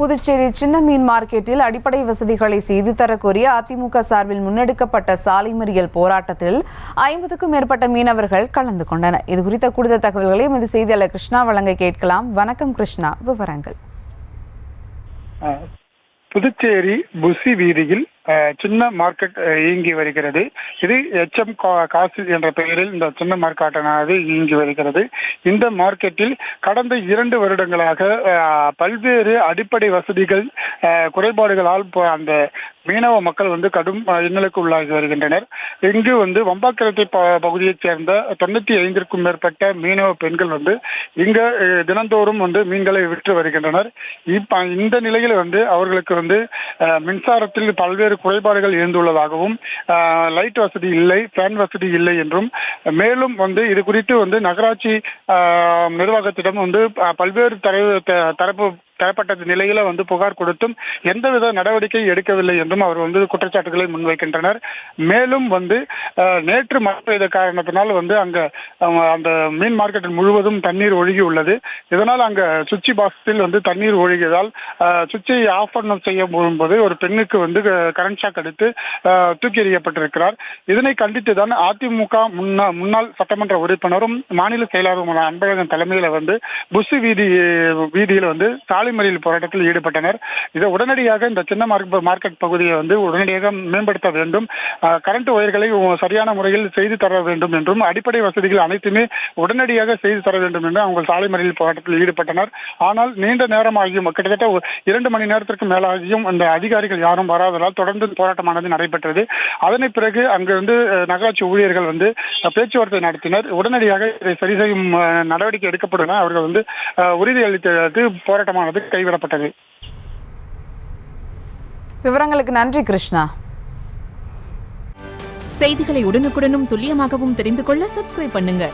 புதுச்சேரி சின்ன மீன் மார்க்கெட்டில் அடிப்படை வசதிகளை செய்து தரக்கோரிய அதிமுக சார்பில் முன்னெடுக்கப்பட்ட சாலை மறியல் போராட்டத்தில் 50க்கும் மேற்பட்ட மீனவர்கள் கலந்து கொண்டனர். இது குறித்த கூடுதல் தகவல்களை எமது செய்தியாளர் கிருஷ்ணா வழங்க கேட்கலாம். வணக்கம் கிருஷ்ணா, விவரங்கள். புதுச்சேரி புசி வீதியில் சின்ன மார்க்கெட் இயங்கி வருகிறது. இது HM காசு என்ற பெயரில் இந்த சின்ன மார்க்கெட்டானது இயங்கி வருகிறது. இந்த மார்க்கெட்டில் கடந்த 2 வருடங்களாக பல்வேறு அடிப்படை வசதிகள் குறைபாடுகளால் அந்த மீனவ மக்கள் கடும் இன்னலுக்கு உள்ளாகி வருகின்றனர். இங்கு வம்பாக்கரத்தை பகுதியைச் சேர்ந்த 95க்கும் மேற்பட்ட மீனவ பெண்கள் இங்க தினந்தோறும் மீன்களை விற்று வருகின்றனர். இந்த நிலையில் அவர்களுக்கு மின்சாரத்தில் பல்வேறு குறைபாடுகள் இருந்துள்ளதாகவும், லைட் வசதி இல்லை, ஃபேன் வசதி இல்லை என்றும், மேலும் இது குறித்து நகராட்சி நிர்வாகத்திடம் பல்வேறு தரப்பு தரப்பட்ட நிலையில புகார் கொடுத்தும் எந்தவித நடவடிக்கை எடுக்கவில்லை என்றும் அவர் குற்றச்சாட்டுகளை முன்வைக்கின்றனர். மேலும் நேற்று மழை பெய்த காரணத்தினால் அங்க அந்த மீன் மார்க்கெட் முழுவதும் தண்ணீர் ஒழுகி உள்ளது. இதனால் அங்க சுவிட்ச் பாக்ஸில் தண்ணீர் ஒழுகியதால் சுவிட்சை ஆஃப் பண்ண செய்ய போகும்போது ஒரு பெண்ணுக்கு கரண்ட் ஷாக் அடித்து தூக்கி எறியப்பட்டிருக்கிறார். இதனை கண்டித்து தான் அதிமுக முன்னாள் சட்டமன்ற உறுப்பினரும் மாநில செயலாளருமான அன்பழகன் தலைமையில் புசி வீதியில் சாலை மறியல் போராட்டத்தில் ஈடுபட்டனர். இதை உடனடியாக இந்த சின்ன மார்க்கெட் பகுதியை உடனடியாக மேம்படுத்த வேண்டும், கரண்ட் ஒயர்களை சரியான முறையில் செய்து தர வேண்டும் என்றும், அடிப்படை வசதிகள் அனைத்துமே உடனடியாக செய்து தர வேண்டும் என்று அவங்க சாலை மறியல் போராட்டத்தில் ஈடுபட்டனர். ஆனால் நீண்ட நேரமாகியும் கிட்டத்தட்ட 2 மணி நேரத்திற்கு மேலாகியும் அந்த அதிகாரிகள் யாரும் வராததால் தொடர்ந்து போராட்டமானது நடைபெற்றது. அதனை பிறகு அங்கிருந்து நகராட்சி ஊழியர்கள் பேச்சுவார்த்தை நடத்தினர். உடனடியாக இதை சரி செய்யும் நடவடிக்கை எடுக்கப்படும் என அவர்கள் உறுதியளித்ததற்கு போராட்டமானது கைவிடப்பட்டது. விவரங்களுக்கு நன்றி கிருஷ்ணா. செய்திகளை உடனுக்குடனும் துல்லியமாகவும் தெரிந்து கொள்ள சப்ஸ்கிரைப் பண்ணுங்க.